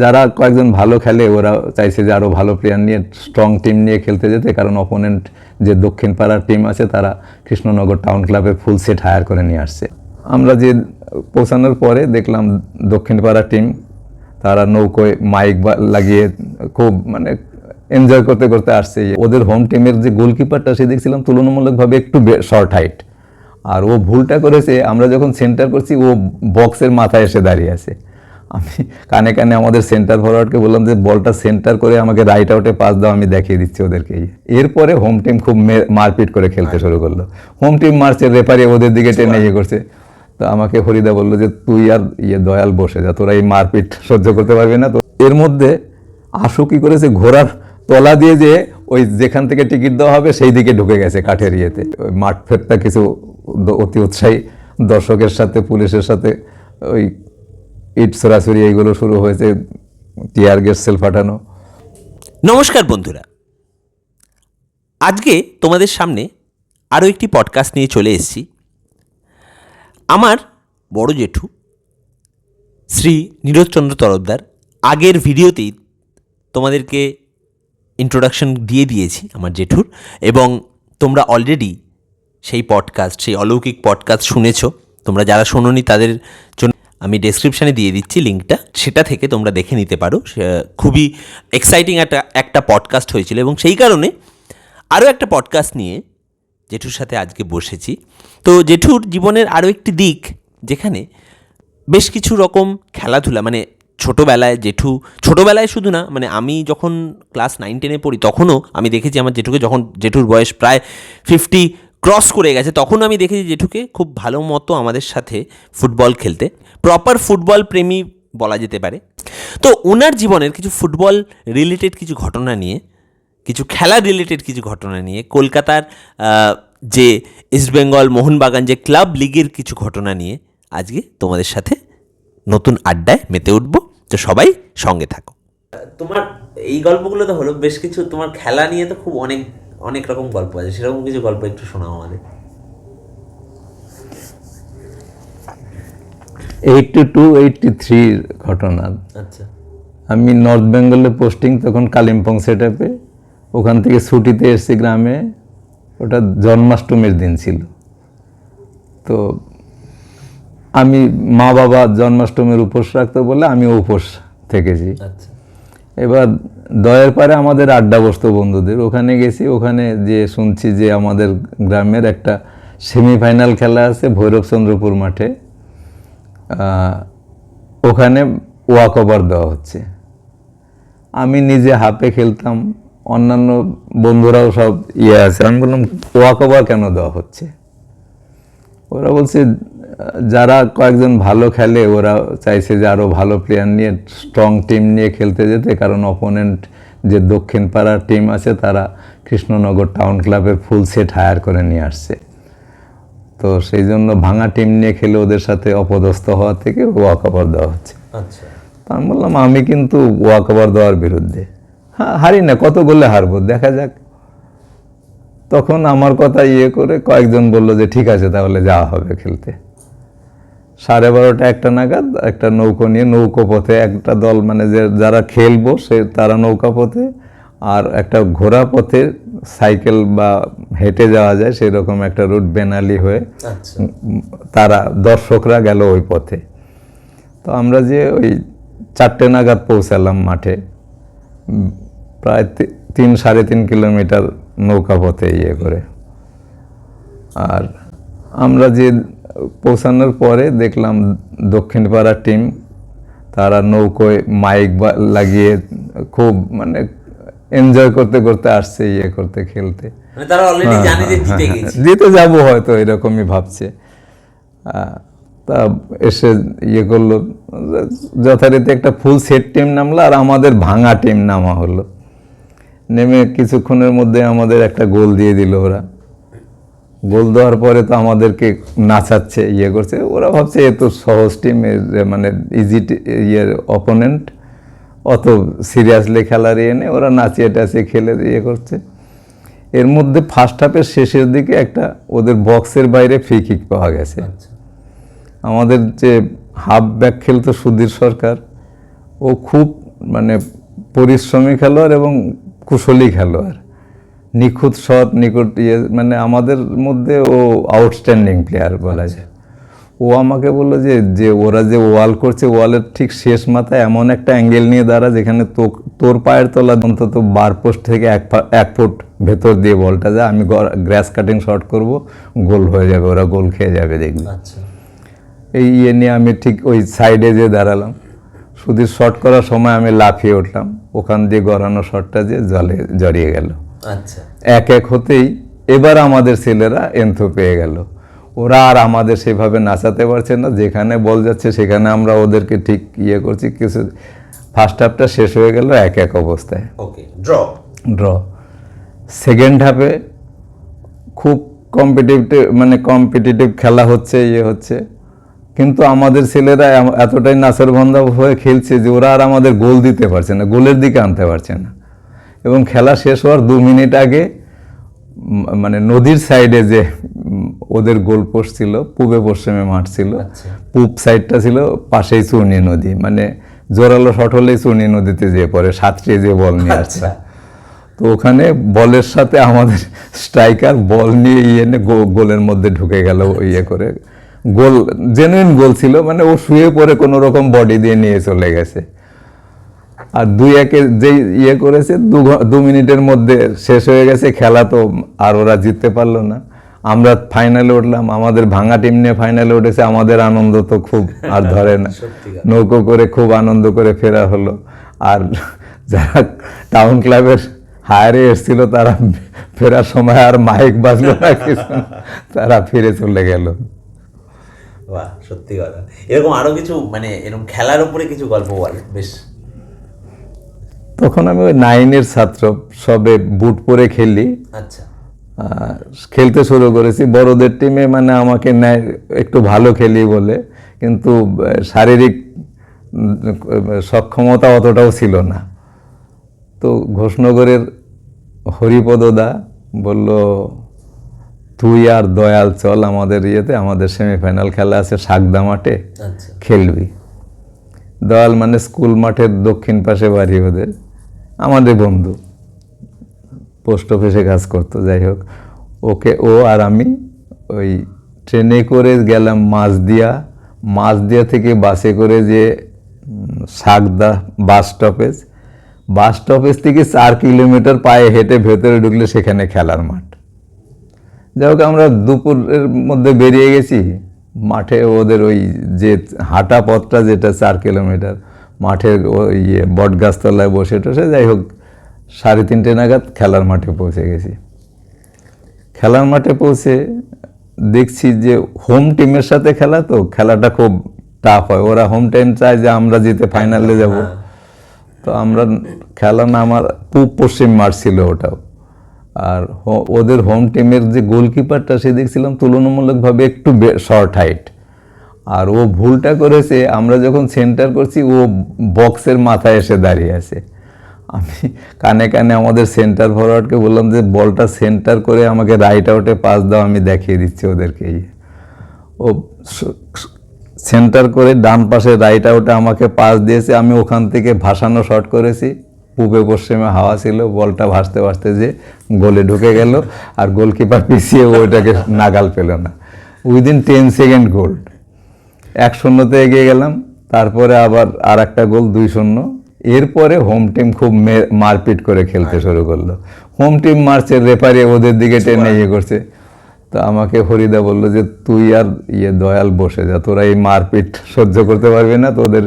যারা কয়েকজন ভালো খেলে ওরা চাইছে যে আরও ভালো প্লেয়ার নিয়ে স্ট্রং টিম নিয়ে খেলতে যেতে, কারণ অপোনেন্ট যে দক্ষিণ পাড়ার টিম আছে তারা কৃষ্ণনগর টাউন ক্লাবের ফুল সেট হায়ার করে নিয়ে আসছে। আমরা যে পৌঁছানোর পরে দেখলাম দক্ষিণ পাড়ার টিম তারা নৌকোয় মাইক লাগিয়ে খুব এনজয় করতে করতে আসছে। ওদের হোম টিমের যে গোলকিপারটা সে দেখছিলাম তুলনামূলকভাবে একটু শর্ট হাইট, আর ও ভুলটা করেছে, আমরা যখন সেন্টার করছি ও বক্সের মাথায় এসে দাঁড়িয়ে আছে। আমি কানে কানে আমাদের সেন্টার ফরওয়ার্ডকে বললাম যে বলটা সেন্টার করে আমাকে রাইট আউটে পাস দাও, আমি দেখিয়ে দিচ্ছি ওদেরকে। এরপরে হোম টিম খুব মারপিট করে খেলতে শুরু করলো। হোম টিম মারছে, রেফারি ওদের দিকে টেনে করছে। তো আমাকে হরিদা বললো যে তুই আর দয়াল বসে যা, তোরা এই মারপিট সহ্য করতে পারবি না। তো এর মধ্যে আশু কি করেছে, ঘোড়ার তলা দিয়ে যে ওই যেখান থেকে টিকিট দেওয়া হবে সেই দিকে ঢুকে গেছে কাঠের ইয়েতে। ওই মাঠ ফেরটা কিছু অতি উৎসাহী দর্শকের সাথে পুলিশের সাথে ওই ইট সরাসরি এইগুলো শুরু হয়েছে, টিয়ার গ্যাস সেল ফাটানো। নমস্কার বন্ধুরা, আজকে তোমাদের সামনে আরও একটি পডকাস্ট নিয়ে চলে এসেছি। আমার বড় জেঠু শ্রী নীরজচন্দ্র তরফদার, আগের ভিডিওতেই তোমাদেরকে ইন্ট্রোডাকশন দিয়ে দিয়েছি আমার জেঠুর, এবং তোমরা অলরেডি সেই পডকাস্ট, সেই অলৌকিক পডকাস্ট শুনেছো। তোমরা যারা শোনোনি তাদের জন্য আমি ডেসক্রিপশানে দিয়ে দিচ্ছি লিঙ্কটা, সেটা থেকে তোমরা দেখে নিতে পারো। খুবই এক্সাইটিং একটা পডকাস্ট হয়েছিল, এবং সেই কারণে আরও একটা পডকাস্ট নিয়ে জেঠুর সাথে আজকে বসেছি। তো জেঠুর জীবনের আরও একটি দিক, যেখানে বেশ কিছু রকম খেলাধুলা, ছোটোবেলায় শুধু না, আমি যখন ক্লাস 9-10 পড়ি তখনও আমি দেখেছি আমার জেঠুকে, যখন জেঠুর বয়স প্রায় 50 ক্রস করে গেছে, তখন আমি দেখেছি জেঠুকে খুব ভালো মতো আমাদের সাথে ফুটবল খেলতে, প্রপার ফুটবল প্রেমী বলা যেতে পারে। তো ওনার জীবনের কিছু ফুটবল রিলেটেড কিছু ঘটনা নিয়ে, কিছু খেলা রিলেটেড কিছু ঘটনা নিয়ে, কলকাতার যে ইস্টবেঙ্গল মোহনবাগান যে ক্লাব লিগের কিছু ঘটনা নিয়ে আজকে তোমাদের সাথে নতুন আড্ডায় মেতে উঠবো। তো সবাই সঙ্গে থাকো। তোমার এই গল্পগুলো তো হলো, বেশ কিছু তোমার খেলা নিয়ে তো খুব অনেক রকম গল্প আছে, সেরকম কিছু গল্প একটু শোনাও আমাদের। 82-83 ঘটনা। আচ্ছা, আমি নর্থ বেঙ্গলে পোস্টিং, তখন কালিম্পং সেট আপে, ওখান থেকে ছুটিতে এসেছি গ্রামে। ওটা জন্মাষ্টমীর দিন ছিল। তো আমি মা বাবা জন্মাষ্টমীর উপোস রাখতে বলে আমি উপোস থেকেছি। আচ্ছা, এবার দয়ের পারে আমাদের আড্ডা বসতো বন্ধুদের, ওখানে গেছি। ওখানে যে শুনছি যে আমাদের গ্রামের একটা সেমিফাইনাল খেলা আছে ভৈরবচন্দ্রপুর মাঠে, ওখানে ওয়াক ওভার দেওয়া হচ্ছে। আমি নিজে হাফে খেলতাম, অন্যান্য বন্ধুরাও সব আছে। আমি বললাম ওয়াক ওভার কেন দেওয়া হচ্ছে? ওরা বলছে যারা কয়েকজন ভালো খেলে ওরা চাইছে যে আরও ভালো প্লেয়ার নিয়ে স্ট্রং টিম নিয়ে খেলতে যেতে, কারণ অপোনেন্ট যে দক্ষিণ পাড়ার টিম আছে তারা কৃষ্ণনগর টাউন ক্লাবের ফুল সেট হায়ার করে নিয়ে আসছে। তো সেই জন্য ভাঙা টিম নিয়ে খেলে ওদের সাথে অপদস্থ হওয়া থেকে ওয়াক ওভার দেওয়া হচ্ছে। আচ্ছা, আমি বললাম আমি কিন্তু ওয়াক ওভার দেওয়ার বিরুদ্ধে। হ্যাঁ, হারি না, কত গোলে হারবো, দেখা যাক। তখন আমার কথা করে কয়েকজন বলল যে ঠিক আছে তাহলে যাওয়া হবে খেলতে। 12:30-1 নাগাদ একটা নৌকো নিয়ে, নৌকো পথে একটা দল, যারা খেলবো তারা নৌকা পথে, আর একটা ঘোড়া পথে সাইকেল বা হেঁটে যাওয়া যায় সেরকম একটা রুট বেনালি হয়ে তারা দর্শকরা গেল ওই পথে। তো আমরা যে ওই 4টে নাগাদ পৌঁছালাম মাঠে, প্রায় 3-3.5 কিলোমিটার নৌকা পথে করে। আর আমরা যে পৌঁছানোর পরে দেখলাম দক্ষিণ পাড়ার টিম তারা নৌকোয় মাইক লাগিয়ে খুব এনজয় করতে করতে আসছে, করতে খেলতে। তারা অলরেডি জানে যে জিতে যাবো হয়তো, এরকমই ভাবছে। তা এসে করলো, যথারীতি একটা ফুল সেট টিম নামলো, আর আমাদের ভাঙা টিম নামা হলো। নেমে কিছুক্ষণের মধ্যে আমাদের একটা গোল দিয়ে দিল ওরা। গোল দেওয়ার পরে তো আমাদেরকে নাচাচ্ছে, করছে। ওরা ভাবছে এ তো সহজ টিম, ইজি অপোনেন্ট, অত সিরিয়াসলি খেলার নেই। ওরা নাচিয়ে টাচিয়ে খেলে করছে। এর মধ্যে ফার্স্ট হাফের শেষের দিকে একটা ওদের বক্সের বাইরে ফ্রি কিক পাওয়া গেছে। আমাদের যে হাফ ব্যাক খেলতো সুধীর সরকার, ও খুব মানে পরিশ্রমী খেলোয়াড় এবং কুশলী খেলোয়াড়, নিখুঁত শট, নিখুঁত মানে আমাদের মধ্যে ও আউটস্ট্যান্ডিং প্লেয়ার বলা যায়। ও আমাকে বললো যে ওরা যে ওয়াল করছে, ওয়ালের ঠিক শেষ মাথায় এমন একটা অ্যাঙ্গেল নিয়ে দাঁড়া যেখানে তোর পায়ের তলা অন্তত বার পোস্ট থেকে 1 ফুট ভেতর দিয়ে বলটা যায়, আমি গ্রাস কাটিং শট করব, গোল হয়ে যাবে, ওরা গোল খেয়ে যাবে দেখবি। আচ্ছা, এই ইয়ে নিয়ে আমি ঠিক ওই সাইডে যে দাঁড়ালাম, শুধু শট করার সময় আমি লাফিয়ে উঠলাম, ওখান দিয়ে গড়ানো শটটা যে জলে জড়িয়ে গেল। আচ্ছা, 1-1 হতেই এবার আমাদের ছেলেরা এন্থো পেয়ে গেল, ওরা আর আমাদের সেভাবে নাচাতে পারছে না, যেখানে বল যাচ্ছে সেখানে আমরা ওদেরকে ঠিক ইয়ে করছি। কিছু ফার্স্ট হাফটা শেষ হয়ে গেল 1-1 অবস্থায়, ওকে, ড্র। সেকেন্ড হাফে খুব কম্পিটিটিভ খেলা হচ্ছে, ইয়ে হচ্ছে, কিন্তু আমাদের ছেলেরা এতটাই নাছোড়বান্দা হয়ে খেলছে যে ওরা আর আমাদের গোল দিতে পারছে না, গোলের দিকে আনতে পারছে না। এবং খেলা শেষ হওয়ার 2 মিনিট আগে মানে নদীর সাইডে যে ওদের গোল পোস্ট ছিল, পূবে পশ্চিমে মাঠ ছিল, পূব সাইডটা ছিল পাশেই চূর্ণী নদী, মানে জোরালো শট হলেই চূর্ণী নদীতে যেয়ে পড়ে, সাঁতরিয়ে যে বল নিয়ে আসছে। তো ওখানে বলের সাথে আমাদের স্ট্রাইকার বল নিয়ে গোলের মধ্যে ঢুকে গেল, ইয়ে করে গোল, জেনুইন গোল ছিল, মানে ও শুয়ে পড়ে কোনো রকম বডি দিয়ে নিয়ে চলে গেছে। আর 2-1 যে ইয়ে করেছে 2 মিনিটের মধ্যে শেষ হয়ে গেছে খেলা, তো আর ওরা জিততে পারলো না। আমরা ফাইনালে উঠলাম, আমাদের ভাঙা টিম নিয়ে ফাইনালে উঠেছে, আমাদের আনন্দ তো খুব আর ধরে না, নৌকো করে খুব আনন্দ করে ফেরা হলো। আর যারা টাউন ক্লাবের হায়ারে এসেছিল তারা ফেরার সময় আর মাইক বাজলো না কিছু, তারা ফিরে চলে গেল। বাহ, সত্যি কথা। এরকম আরো কিছু মানে এরকম খেলার উপরে কিছু গল্প বল বেশ। তখন আমি ওই 9-এর ছাত্র, সবে বুট পরে খেলি। আচ্ছা, খেলতে শুরু করেছি বড়দের টিমে, মানে আমাকে নেয় একটু ভালো খেলি বলে, কিন্তু শারীরিক সক্ষমতা অতটাও ছিল না। তো ঘোষনগরের হরিপদদা বলল, তুই আর দয়াল চল আমাদের ইয়েতে, আমাদের সেমিফাইনাল খেলা আছে সাগদা মাঠে, খেলবি। দয়াল মানে স্কুল মাঠের দক্ষিণ পাশে বাড়ি ওদের, আমাদের বন্ধু, পোস্ট অফিসে কাজ করতো। যাই হোক, ও আর আমি ওই ট্রেনে করে গেলাম মাঝদিয়া থেকে বাসে করে যে সাগদা বাস স্টপেজ থেকে 4 কিলোমিটার পায়ে হেঁটে ভেতরে ঢুকলে সেখানে খেলার মাঠ। যাই হোক, আমরা দুপুরের মধ্যে বেরিয়ে গেছি, মাঠে ওদের ওই যে হাঁটা পথটা যেটা 4 কিলোমিটার, মাঠের ওই বটগাছতলায় বসে টসে, যাই হোক 3:30 নাগাদ খেলার মাঠে পৌঁছে গেছি। খেলার মাঠে পৌঁছে দেখছি যে হোম টিমের সাথে খেলা, তো খেলাটা খুব টাফ হয়, ওরা হোম টিম চায় যে আমরা জিতে ফাইনালে যাব। তো আমরা খেলা না, আমার পূব পশ্চিম মাঠ ছিল ওটাও, আর ওদের হোম টিমের যে গোলকিপারটা সে দেখছিলাম তুলনামূলকভাবে একটু শর্ট হাইট, আর ও ভুলটা করেছে, আমরা যখন সেন্টার করছি ও বক্সের মাথায় এসে দাঁড়িয়ে আছে। আমি কানে কানে আমাদের সেন্টার ফরওয়ার্ডকে বললাম যে বলটা সেন্টার করে আমাকে রাইট আউটে পাস দাও, আমি দেখিয়ে দিচ্ছি ওদেরকে। ও সেন্টার করে ডান পাশে রাইট আউটে আমাকে পাস দিয়েছে, আমি ওখান থেকে ভাসানো শট করেছি, পূবে পশ্চিমে হাওয়া ছিল, বলটা ভাসতে ভাসতে যে গোলে ঢুকে গেল, আর গোলকিপার পিছিয়ে ওইটাকে নাগাল পেল না। উইদিন 10 সেকেন্ড গোল, 1-0 এগিয়ে গেলাম। তারপরে আবার আর একটা গোল, 2-0। এরপরে হোম টিম খুব মারপিট করে খেলতে শুরু করলো। হোম টিম মারছে, রেফারি ওদের দিকে টেনে ইয়ে করছে। তো আমাকে হরিদা বললো যে তুই আর দয়াল বসে যা, তোরা এই মারপিট সহ্য করতে পারবি না, তোদের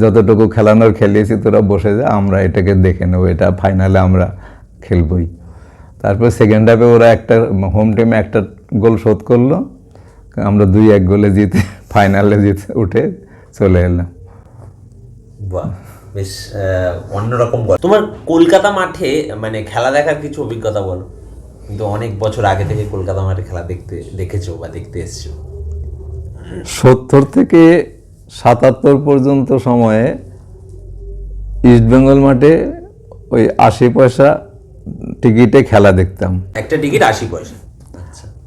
যতটুকু খেলানোর খেলিয়েছি তোরা বসে যা, আমরা এটাকে দেখে নেবো, এটা ফাইনালে আমরা খেলবই। তারপর সেকেন্ড হাফে ওরা হোম টিমে একটা গোল শোধ করলো, আমরা 2-1 গোলে জিতে ফাইনালে উঠে চলে এলাম। বাহ, বেশ অন্যরকম। তোমার কলকাতা মাঠে মানে খেলা দেখার কিছু অভিজ্ঞতা বলো, কিন্তু অনেক বছর আগে থেকে কলকাতা মাঠে খেলা দেখেছো বা দেখতে এসছো। 70 থেকে 77 পর্যন্ত সময়ে ইস্টবেঙ্গল মাঠে ওই 80 পয়সা টিকিটে খেলা দেখতাম, একটা টিকিট 80 পয়সা।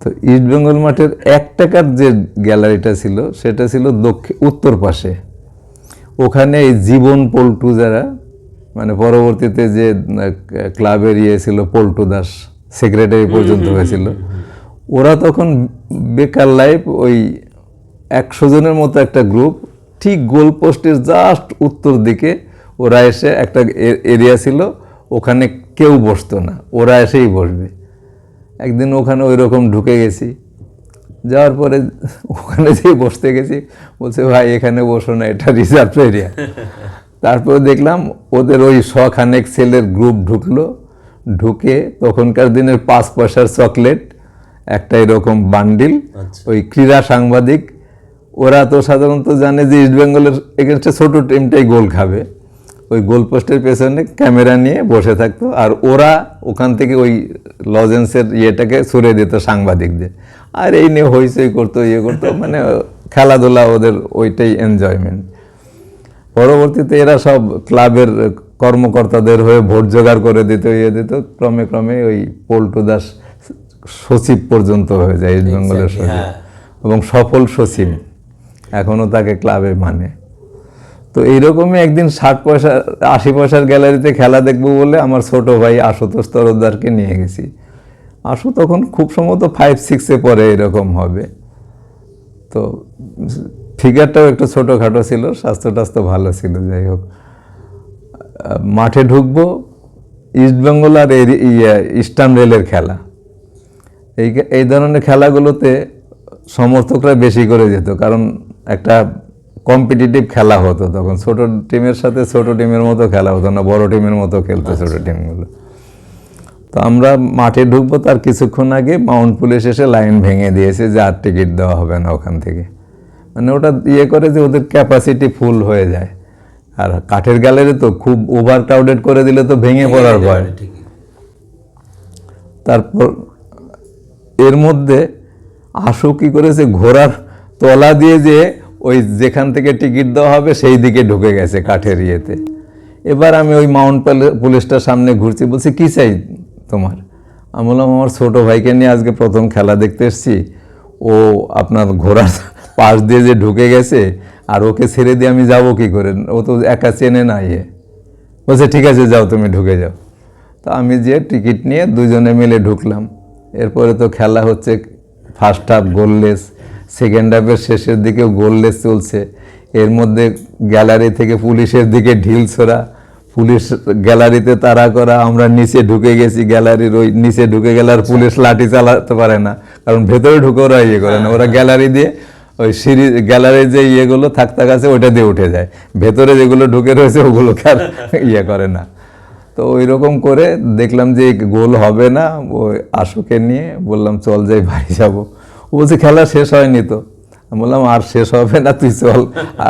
তো ইস্টবেঙ্গল মাঠের 1 টাকার যে গ্যালারিটা ছিল সেটা ছিল উত্তর পাশে, ওখানে এই জীবন পল্টু যারা, মানে পরবর্তীতে যে ক্লাবের ছিল পল্টু দাস, সেক্রেটারি পর্যন্ত হয়েছিল, ওরা তখন বেকার লাইফ ওই 100 জনের মতো একটা গ্রুপ, ঠিক গোল পোস্টের জাস্ট উত্তর দিকে ওরা এসে, একটা এরিয়া ছিল ওখানে কেউ বসতো না, ওরা এসেই বসবে। একদিন ওখানে ওই রকম ঢুকে গেছি, যাওয়ার পরে ওখানে যেয়ে বসতে গেছি, বলছে ভাই এখানে বসো না, এটা রিজার্ভ এরিয়া। তারপরে দেখলাম ওদের ওই শখানেক ছেলের গ্রুপ ঢুকলো, ঢুকে তখনকার দিনের 5 পয়সার চকলেট একটা এরকম বান্ডিল, ওই ক্রীড়া সাংবাদিক, ওরা তো সাধারণত জানে যে ইস্টবেঙ্গলের এগেনস্টে ছোটো টিমটাই গোল খাবে, ওই গোল পোস্টের পেছনে ক্যামেরা নিয়ে বসে থাকতো, আর ওরা ওখান থেকে ওই লজেন্সের ইয়েটাকে ছুড়ে দিত সাংবাদিকদের, আর এই নিয়ে হইচই করতো, ইয়ে করতো, মানে খেলাধুলা ওদের ওইটাই এনজয়মেন্ট। পরবর্তীতে এরা সব ক্লাবের কর্মকর্তাদের হয়ে ভোট জোগাড় করে দিত, ইয়ে দিত, ক্রমে ক্রমে ওই পল্টু দাস সচিব পর্যন্ত হয়ে যায় ইস্টবেঙ্গলের সচিব, এবং সফল সচিব, এখনও তাকে ক্লাবে মানে। তো এইরকমই একদিন 80 পয়সার গ্যালারিতে খেলা দেখবো বলে আমার ছোট ভাই আশুতোষ তরফদারকে নিয়ে গেছি। আশু তখন খুব সম্ভবত 5-6-এ পরে এরকম হবে, তো ফিগারটাও একটু ছোটোখাটো ছিল, স্বাস্থ্য টাস্থ্য ভালো ছিল। যাই হোক, মাঠে ঢুকবো, ইস্টবেঙ্গল আর ইস্টার্ন রেলের খেলা, এই ধরনের খেলাগুলোতে সমর্থকরা বেশি করে যেত, কারণ একটা কম্পিটিটিভ খেলা হতো তখন, ছোট টিমের সাথে ছোট টিমের মতো খেলা হতো না, বড় টিমের মতো খেলতো ছোট টিমগুলো। তো আমরা মাঠে ঢুকবো, তার কিছুক্ষণ আগে মাউন্ট পুলিশ এসে লাইন ভেঙে দিয়েছে যে আর টিকিট দেওয়া হবে না ওখান থেকে, মানে ওটা ইয়ে করে যে ওদের ক্যাপাসিটি ফুল হয়ে যায়। আর কাঠের গ্যালারি তো খুব ওভার ক্রাউডেড করে দিলে তো ভেঙে পড়ার ভয়। তারপর এর মধ্যে আশু কি করেছে, ঘোড়ার তলা দিয়ে যে ওই যেখান থেকে টিকিট দেওয়া হবে সেই দিকে ঢুকে গেছে কাঠের ইয়েতে। এবার আমি ওই মাউন্ট পুলিশটার সামনে ঘুরছি, বলছি কি চাই তোমার? আমি বললাম আমার ছোটো ভাইকে নিয়ে আজকে প্রথম খেলা দেখতে এসেছি, ও আপনার ঘোড়ার পাশ দিয়ে যে ঢুকে গেছে, আর ওকে ছেড়ে দিয়ে আমি যাব কি করে, ও তো একা চেনে না। বলছে ঠিক আছে যাও, তুমি ঢুকে যাও। তো আমি যে টিকিট নিয়ে দুজনে মিলে ঢুকলাম। এরপরে তো খেলা হচ্ছে, ফার্স্ট হাফ গোললেস, সেকেন্ড হাফের শেষের দিকেও গোললেস চলছে। এর মধ্যে গ্যালারি থেকে পুলিশের দিকে ঢিল ছোড়া, পুলিশ গ্যালারিতে তাড়া করা, আমরা নিচে ঢুকে গেছি, গ্যালারির ওই নিচে ঢুকে গেলে আর পুলিশ লাঠি চালাতে পারে না, কারণ ভেতরে ঢুকে ওরা ইয়ে করে না, ওরা গ্যালারি দিয়ে ওই সিঁড়ি, গ্যালারির যে ইয়েগুলো থাকতে কাছে ওইটা দিয়ে উঠে যায়, ভেতরে যেগুলো ঢুকে রয়েছে ওগুলোকে আর ইয়ে করে না। তো ওই রকম করে দেখলাম যে গোল হবে না, ওই আশুকে নিয়ে বললাম চল যাই বাড়ি যাবো। ও বলছে খেলা শেষ হয়নি তো। আমি বললাম আর শেষ হবে না, তুই চল,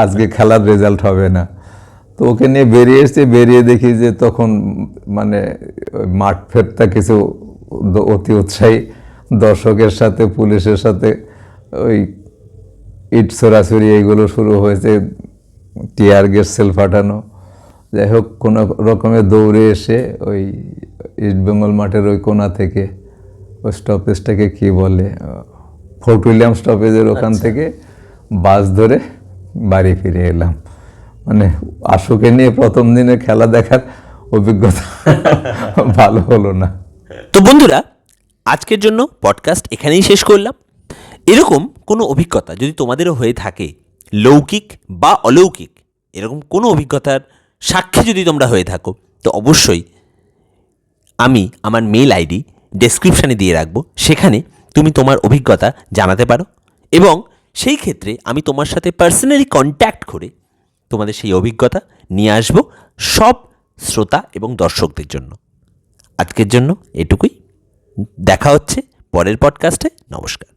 আজকে খেলার রেজাল্ট হবে না। তো ওকে নিয়ে বেরিয়ে এসেছি, বেরিয়ে দেখি যে তখন মানে মাঠ ফেরতা কিছু অতি উৎসাহী দর্শকের সাথে পুলিশের সাথে ওই ইট ছোড়াছুরি এইগুলো শুরু হয়েছে, টিয়ার গ্যাস সেল ফাটানো। যাই হোক, কোনো রকমে দৌড়ে এসে ওই ইস্টবেঙ্গল মাঠের ওই কোণা থেকে, ওই স্টপেজটাকে কি বলে, ফোর্ট উইলিয়াম স্টপেজের ওখান থেকে বাস ধরে বাড়ি ফিরে এলাম। মানে আশুকে নিয়ে প্রথম দিনে খেলা দেখার অভিজ্ঞতা ভালো হলো না। তো বন্ধুরা, আজকের জন্য পডকাস্ট এখানেই শেষ করলাম। এরকম কোনো অভিজ্ঞতা যদি তোমাদেরও হয়ে থাকে, লৌকিক বা অলৌকিক এরকম কোনো অভিজ্ঞতার সাক্ষী যদি তোমরা হয়ে থাকো, তো অবশ্যই আমি আমার মেল আইডি ডেসক্রিপশানে দিয়ে রাখবো, সেখানে তুমি তোমার অভিজ্ঞতা জানাতে পারো, এবং সেই ক্ষেত্রে আমি তোমার সাথে পার্সোনালি কন্ট্যাক্ট করে তোমাদের সেই অভিজ্ঞতা নিয়ে আসবো সব শ্রোতা এবং দর্শকদের জন্য। আজকের জন্য এটুকুই, দেখা হচ্ছে পরের পডকাস্টে। নমস্কার।